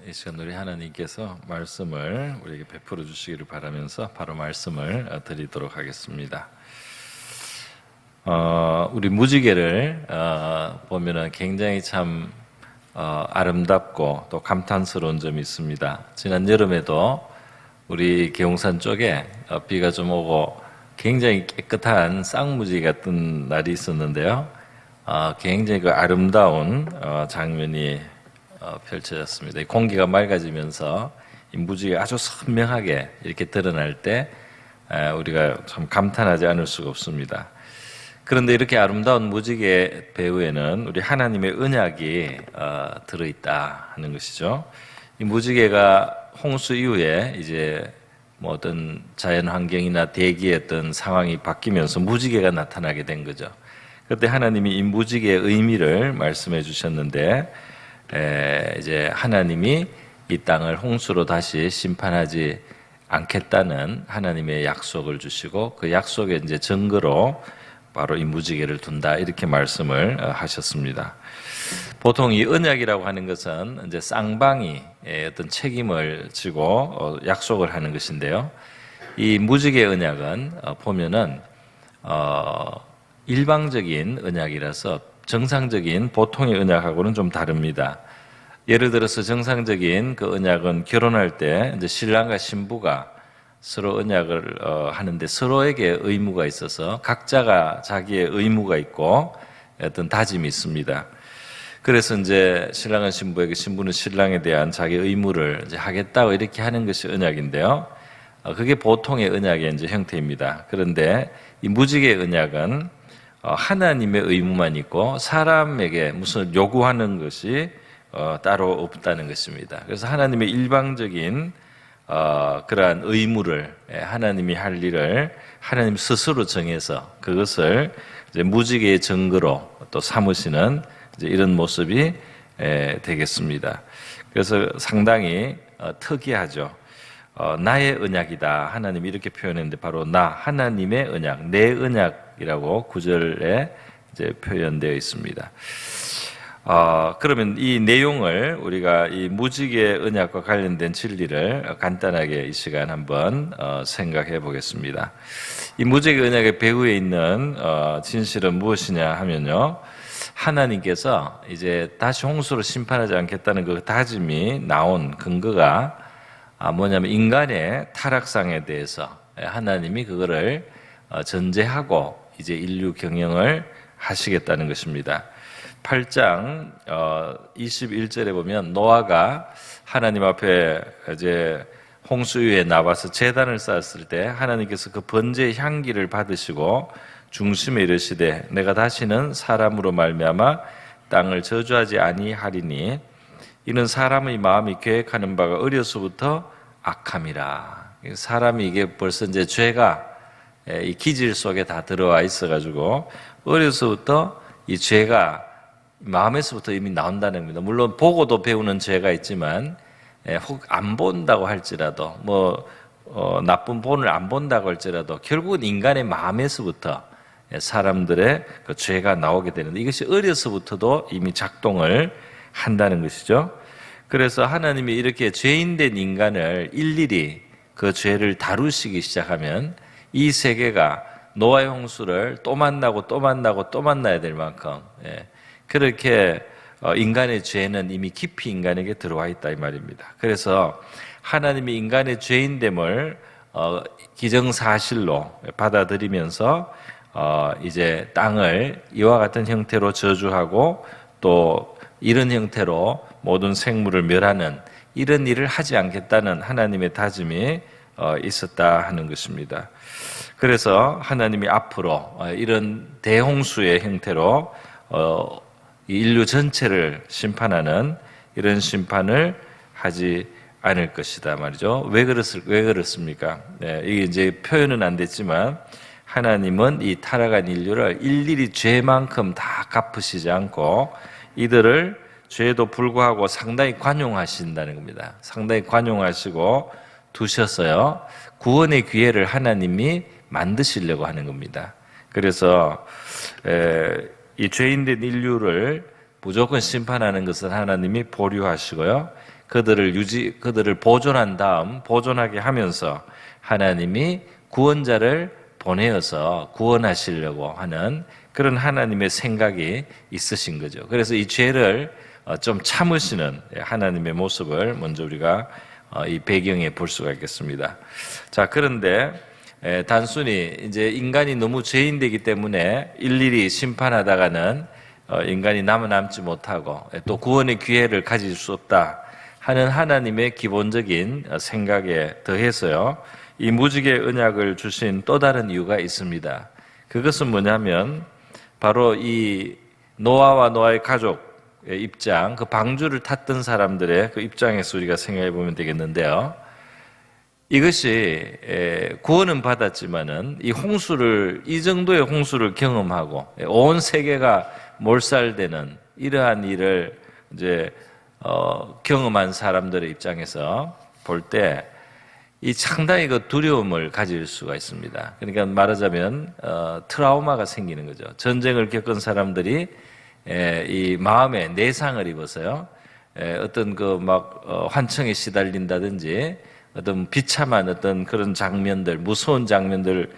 이 시간 우리 하나님께서 말씀을 우리에게 베풀어 주시기를 바라면서 바로 말씀을 드리도록 하겠습니다. 우리 무지개를 보면은 굉장히 참 아름답고 또 감탄스러운 점이 있습니다. 지난 여름에도 우리 계홍산 쪽에 비가 좀 오고 굉장히 깨끗한 쌍무지개가 뜬 날이 있었는데요. 굉장히 그 아름다운 장면이 펼쳐졌습니다. 공기가 맑아지면서 이 무지개가 아주 선명하게 이렇게 드러날 때 우리가 참 감탄하지 않을 수가 없습니다. 그런데 이렇게 아름다운 무지개 배후에는 우리 하나님의 언약이 들어있다 하는 것이죠. 이 무지개가 홍수 이후에 이제 뭐 어떤 자연 환경이나 대기의 어떤 상황이 바뀌면서 무지개가 나타나게 된 거죠. 그때 하나님이 이 무지개의 의미를 말씀해 주셨는데 이제 하나님이 이 땅을 홍수로 다시 심판하지 않겠다는 하나님의 약속을 주시고 그 약속의 이제 증거로 바로 이 무지개를 둔다 이렇게 말씀을 하셨습니다. 보통 이 언약이라고 하는 것은 이제 쌍방이 어떤 책임을 지고 약속을 하는 것인데요. 이 무지개 언약은 보면은 일방적인 언약이라서 정상적인 보통의 언약하고는 좀 다릅니다. 예를 들어서 정상적인 그 언약은 결혼할 때 이제 신랑과 신부가 서로 언약을 하는데 서로에게 의무가 있어서 각자가 자기의 의무가 있고 어떤 다짐이 있습니다. 그래서 이제 신랑은 신부에게, 신부는 신랑에 대한 자기 의무를 이제 하겠다고 이렇게 하는 것이 언약인데요. 그게 보통의 언약의 이제 형태입니다. 그런데 이 무지개 언약은 하나님의 의무만 있고 사람에게 무슨 요구하는 것이 따로 없다는 것입니다. 그래서 하나님의 일방적인 그러한 의무를 하나님이 할 일을 하나님 스스로 정해서 그것을 이제 무지개의 증거로 또 삼으시는 이제 이런 모습이 되겠습니다. 그래서 상당히 특이하죠. 나의 언약이다. 하나님이 이렇게 표현했는데 바로 나 하나님의 언약, 내 언약이라고 9절에 이제 표현되어 있습니다. 그러면 이 내용을 우리가 이 무지개 언약과 관련된 진리를 간단하게 이 시간 한번 생각해 보겠습니다. 이 무지개 언약의 배후에 있는 진실은 무엇이냐 하면요. 하나님께서 이제 다시 홍수로 심판하지 않겠다는 그 다짐이 나온 근거가 뭐냐면 인간의 타락상에 대해서 하나님이 그거를 전제하고 이제 인류 경영을 하시겠다는 것입니다. 8장 21절에 보면 노아가 하나님 앞에 이제 홍수 위에 나와서 제단을 쌓았을 때 하나님께서 그 번제의 향기를 받으시고 중심에 이르시되 내가 다시는 사람으로 말미암아 땅을 저주하지 아니하리니 이는 사람의 마음이 계획하는 바가 어려서부터 악함이라. 사람이 이게 벌써 이제 죄가 이 기질 속에 다 들어와 있어가지고 어려서부터 이 죄가 마음에서부터 이미 나온다는 겁니다. 물론 보고도 배우는 죄가 있지만 혹 안 본다고 할지라도 나쁜 본을 안 본다고 할지라도 결국은 인간의 마음에서부터 사람들의 그 죄가 나오게 되는데 이것이 어려서부터도 이미 작동을 한다는 것이죠. 그래서 하나님이 이렇게 죄인된 인간을 일일이 그 죄를 다루시기 시작하면 이 세계가 노아의 홍수를 또 만나고 또 만나고 또 만나야 될 만큼 그렇게 인간의 죄는 이미 깊이 인간에게 들어와 있다 이 말입니다. 그래서 하나님이 인간의 죄인됨을 기정사실로 받아들이면서 이제 땅을 이와 같은 형태로 저주하고 또 이런 형태로 모든 생물을 멸하는 이런 일을 하지 않겠다는 하나님의 다짐이 있었다 하는 것입니다. 그래서 하나님이 앞으로 이런 대홍수의 형태로 인류 전체를 심판하는 이런 심판을 하지 않을 것이다 말이죠. 왜 그렇습니까? 이게 이제 표현은 안 됐지만 하나님은 이 타락한 인류를 일일이 죄만큼 다 갚으시지 않고 이들을 죄에도 불구하고 상당히 관용하신다는 겁니다. 상당히 관용하시고 두셨어요. 구원의 기회를 하나님이 만드시려고 하는 겁니다. 그래서 이 죄인된 인류를 무조건 심판하는 것은 하나님이 보류하시고요. 그들을 보존한 다음 보존하게 하면서 하나님이 구원자를 보내어서 구원하시려고 하는 그런 하나님의 생각이 있으신 거죠. 그래서 이 죄를 좀 참으시는 하나님의 모습을 먼저 우리가 이 배경에 볼 수가 있겠습니다. 자, 그런데 단순히 이제 인간이 너무 죄인되기 때문에 일일이 심판하다가는 인간이 남지 못하고 또 구원의 기회를 가질 수 없다 하는 하나님의 기본적인 생각에 더해서요, 이 무지개 언약을 주신 또 다른 이유가 있습니다. 그것은 뭐냐면 바로 이 노아와 노아의 가족의 입장, 그 방주를 탔던 사람들의 그 입장에서 우리가 생각해 보면 되겠는데요. 이것이 구원은 받았지만은 이 정도의 홍수를 경험하고 온 세계가 몰살되는 이러한 일을 이제 경험한 사람들의 입장에서 볼 때 이 상당히 그 두려움을 가질 수가 있습니다. 그러니까 말하자면 트라우마가 생기는 거죠. 전쟁을 겪은 사람들이 이 마음에 내상을 입어서요, 어떤 그 막 환청에 시달린다든지 어떤 비참한 어떤 그런 장면들, 무서운 장면들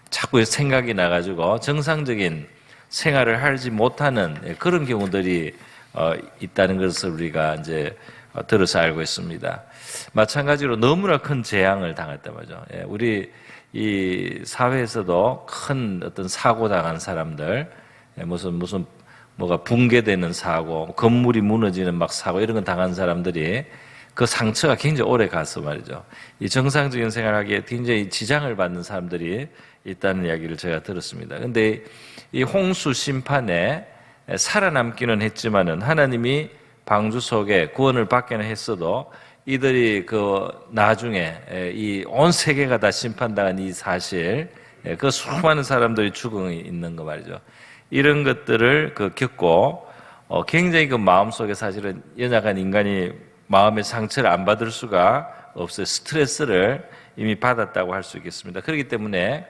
자꾸 생각이 나가지고 정상적인 생활을 하지 못하는 그런 경우들이 있다는 것을 우리가 이제 들어서 알고 있습니다. 마찬가지로 너무나 큰 재앙을 당했단 말이죠. 우리 이 사회에서도 큰 어떤 사고 당한 사람들, 무슨 뭐가 붕괴되는 사고, 건물이 무너지는 막 사고 이런 거 당한 사람들이 그 상처가 굉장히 오래 가서 말이죠. 이 정상적인 생활하기에 굉장히 지장을 받는 사람들이 있다는 이야기를 제가 들었습니다. 그런데 이 홍수 심판에 살아남기는 했지만은 하나님이 방주 속에 구원을 받기는 했어도 이들이 그 나중에 이 온 세계가 다 심판당한 이 사실, 그 수많은 사람들이 죽어 있는 거 말이죠. 이런 것들을 겪고 굉장히 그 마음속에 사실은 연약한 인간이 마음의 상처를 안 받을 수가 없어요. 스트레스를 이미 받았다고 할 수 있겠습니다. 그렇기 때문에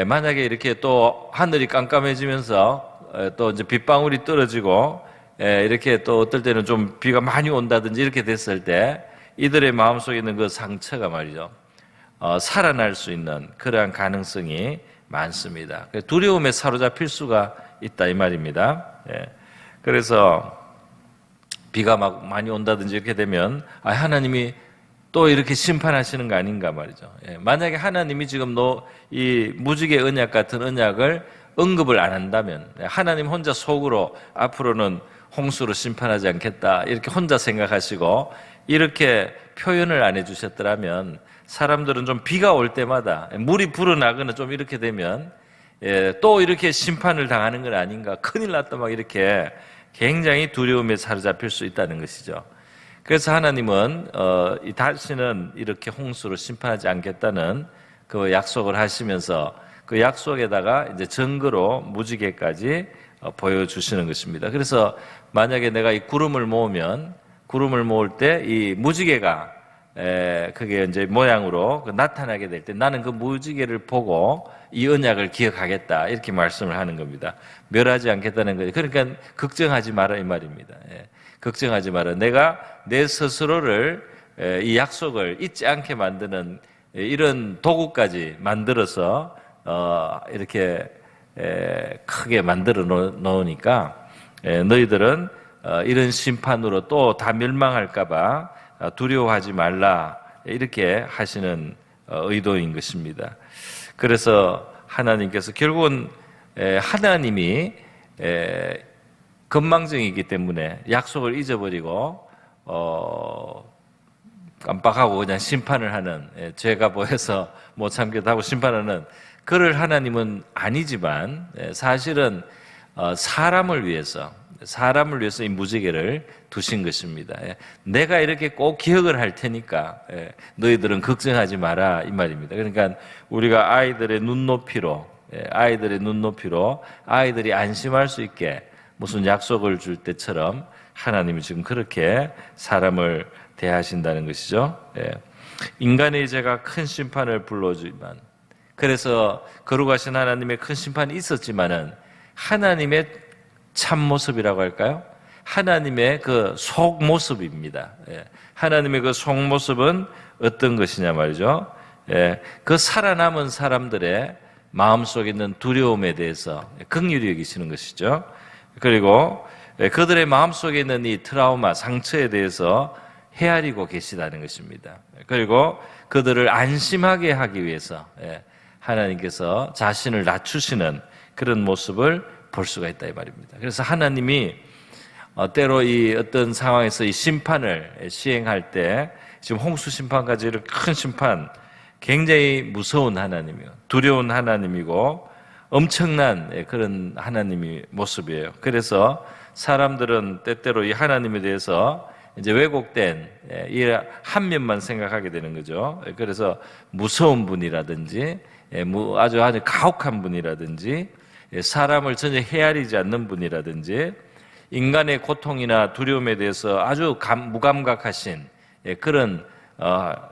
만약에 이렇게 또 하늘이 깜깜해지면서 또 이제 빗방울이 떨어지고 이렇게 또 어떨 때는 좀 비가 많이 온다든지 이렇게 됐을 때 이들의 마음속에 있는 그 상처가 말이죠, 살아날 수 있는 그러한 가능성이 많습니다. 두려움에 사로잡힐 수가 있다 이 말입니다. 그래서 비가 막 많이 온다든지 이렇게 되면 하나님이 또 이렇게 심판하시는 거 아닌가 말이죠. 만약에 하나님이 지금 이 무지개 언약 같은 언약을 언급을 안 한다면, 하나님 혼자 속으로 앞으로는 홍수로 심판하지 않겠다 이렇게 혼자 생각하시고 이렇게 표현을 안 해주셨더라면 사람들은 좀 비가 올 때마다 물이 불어나거나 좀 이렇게 되면 또 이렇게 심판을 당하는 건 아닌가, 큰일 났다 막 이렇게 굉장히 두려움에 사로잡힐 수 있다는 것이죠. 그래서 하나님은 다시는 이렇게 홍수로 심판하지 않겠다는 그 약속을 하시면서 그 약속에다가 이제 증거로 무지개까지 보여주시는 것입니다. 그래서 만약에 내가 이 구름을 모을 때 이 무지개가 그게 이제 모양으로 나타나게 될 때 나는 그 무지개를 보고 이 언약을 기억하겠다 이렇게 말씀을 하는 겁니다. 멸하지 않겠다는 거죠. 그러니까 걱정하지 마라 이 말입니다. 걱정하지 마라. 내가 내 스스로를 이 약속을 잊지 않게 만드는 이런 도구까지 만들어서 이렇게 크게 만들어 놓으니까 너희들은 이런 심판으로 또 다 멸망할까봐 두려워하지 말라 이렇게 하시는 의도인 것입니다. 그래서 하나님께서 결국은 하나님이 건망증이기 때문에 약속을 잊어버리고 깜빡하고 그냥 심판을 하는, 죄가 보여서 못 참겠다고 심판하는 그럴 하나님은 아니지만 사실은 사람을 위해서 이 무지개를 두신 것입니다. 내가 이렇게 꼭 기억을 할 테니까 너희들은 걱정하지 마라 이 말입니다. 그러니까 우리가 아이들의 눈높이로 아이들이 안심할 수 있게 무슨 약속을 줄 때처럼 하나님이 지금 그렇게 사람을 대하신다는 것이죠. 인간의 죄가 큰 심판을 불러주지만, 그래서 거룩하신 하나님의 큰 심판이 있었지만은 하나님의 참 모습이라고 할까요? 하나님의 그 속 모습입니다. 하나님의 그 속 모습은 어떤 것이냐 말이죠. 그 살아남은 사람들의 마음속에 있는 두려움에 대해서 긍휼히 여기시는 것이죠. 그리고 그들의 마음속에 있는 이 트라우마, 상처에 대해서 헤아리고 계시다는 것입니다. 그리고 그들을 안심하게 하기 위해서 하나님께서 자신을 낮추시는 그런 모습을 볼 수가 있다 이 말입니다. 그래서 하나님이 때로 이 어떤 상황에서 이 심판을 시행할 때 지금 홍수 심판까지 이렇게 큰 심판, 굉장히 무서운 하나님이요, 두려운 하나님이고 엄청난 그런 하나님의 모습이에요. 그래서 사람들은 때때로 이 하나님에 대해서 이제 왜곡된 이 한 면만 생각하게 되는 거죠. 그래서 무서운 분이라든지 아주 가혹한 분이라든지 사람을 전혀 헤아리지 않는 분이라든지 인간의 고통이나 두려움에 대해서 아주 무감각하신 그런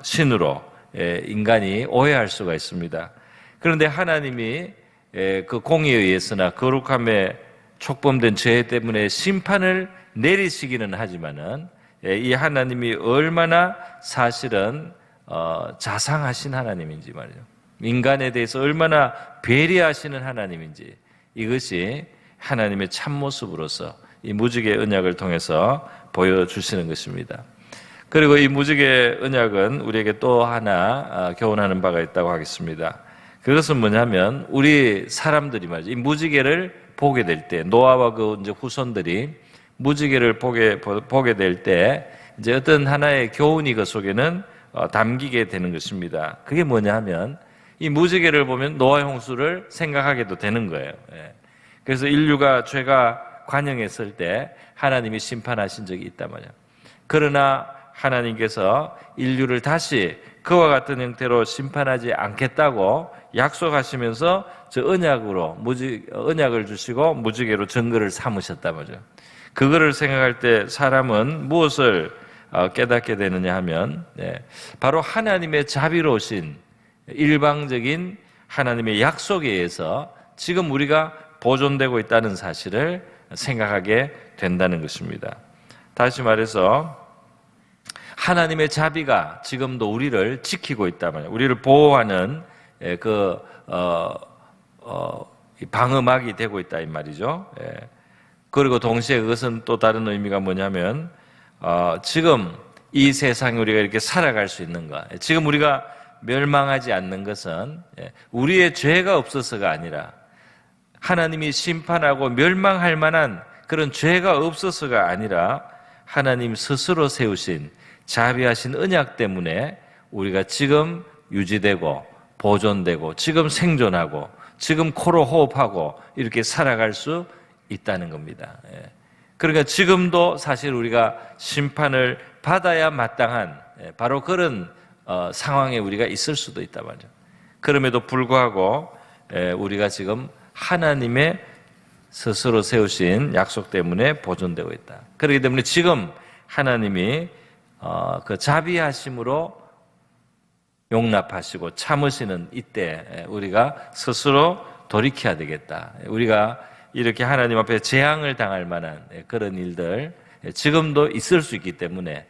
신으로 인간이 오해할 수가 있습니다. 그런데 하나님이 그 공의에 의해서나 거룩함에 촉범된 죄 때문에 심판을 내리시기는 하지만은 이 하나님이 얼마나 사실은 자상하신 하나님인지 말이죠. 인간에 대해서 얼마나 배려하시는 하나님인지, 이것이 하나님의 참모습으로서 이 무지개 언약을 통해서 보여주시는 것입니다. 그리고 이 무지개 언약은 우리에게 또 하나 교훈하는 바가 있다고 하겠습니다. 그것은 뭐냐면 우리 사람들이 말이죠, 이 무지개를 보게 될 때, 노아와 그 이제 후손들이 무지개를 보게 될 때 이제 어떤 하나의 교훈이 그 속에는 담기게 되는 것입니다. 그게 뭐냐 하면 이 무지개를 보면 노아 홍수를 생각하게도 되는 거예요. 그래서 인류가 죄가 관영했을 때 하나님이 심판하신 적이 있단 말이에요. 그러나 하나님께서 인류를 다시 그와 같은 형태로 심판하지 않겠다고 약속하시면서 저 언약을 주시고 무지개로 증거를 삼으셨단 말이에요. 그거를 생각할 때 사람은 무엇을 깨닫게 되느냐 하면 바로 하나님의 자비로우신 일방적인 하나님의 약속에 의해서 지금 우리가 보존되고 있다는 사실을 생각하게 된다는 것입니다. 다시 말해서 하나님의 자비가 지금도 우리를 지키고 있단 말이에요. 우리를 보호하는 방어막이 되고 있다 이 말이죠. 그리고 동시에 그것은 또 다른 의미가 뭐냐면 지금 이 세상에 우리가 이렇게 살아갈 수 있는 것, 지금 우리가 멸망하지 않는 것은 우리의 죄가 없어서가 아니라 하나님이 심판하고 멸망할 만한 그런 죄가 없어서가 아니라 하나님 스스로 세우신 자비하신 언약 때문에 우리가 지금 유지되고 보존되고 지금 생존하고 지금 코로 호흡하고 이렇게 살아갈 수 있다는 겁니다. 그러니까 지금도 사실 우리가 심판을 받아야 마땅한 바로 그런 상황에 우리가 있을 수도 있단 말이죠. 그럼에도 불구하고 우리가 지금 하나님의 스스로 세우신 약속 때문에 보존되고 있다. 그렇기 때문에 지금 하나님이 그 자비하심으로 용납하시고 참으시는 이때 우리가 스스로 돌이켜야 되겠다. 우리가 이렇게 하나님 앞에 재앙을 당할 만한 그런 일들 지금도 있을 수 있기 때문에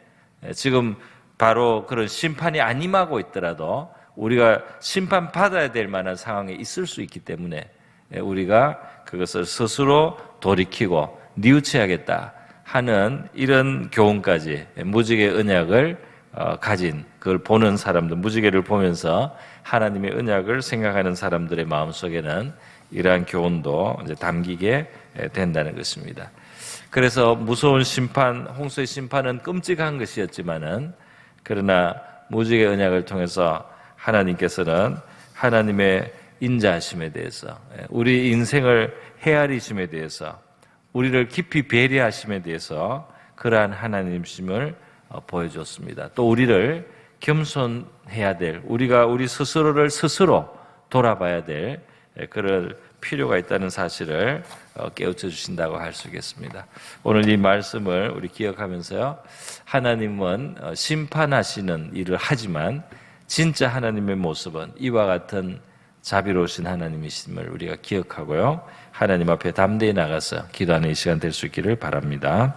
지금 바로 그런 심판이 안 임하고 있더라도 우리가 심판받아야 될 만한 상황에 있을 수 있기 때문에 우리가 그것을 스스로 돌이키고 뉘우쳐야겠다 하는 이런 교훈까지 무지개 언약을 가진 그걸 보는 사람들, 무지개를 보면서 하나님의 언약을 생각하는 사람들의 마음속에는 이러한 교훈도 이제 담기게 된다는 것입니다. 그래서 무서운 심판, 홍수의 심판은 끔찍한 것이었지만은 그러나 무지개 언약을 통해서 하나님께서는 하나님의 인자하심에 대해서, 우리 인생을 헤아리심에 대해서, 우리를 깊이 배려하심에 대해서 그러한 하나님심을 보여줬습니다. 또 우리를 겸손해야 될, 우리가 우리 스스로를 스스로 돌아봐야 될 그럴 필요가 있다는 사실을 깨우쳐 주신다고 할 수 있겠습니다. 오늘 이 말씀을 우리 기억하면서요, 하나님은 심판하시는 일을 하지만 진짜 하나님의 모습은 이와 같은 자비로우신 하나님이심을 우리가 기억하고요. 하나님 앞에 담대히 나가서 기도하는 이 시간 될 수 있기를 바랍니다.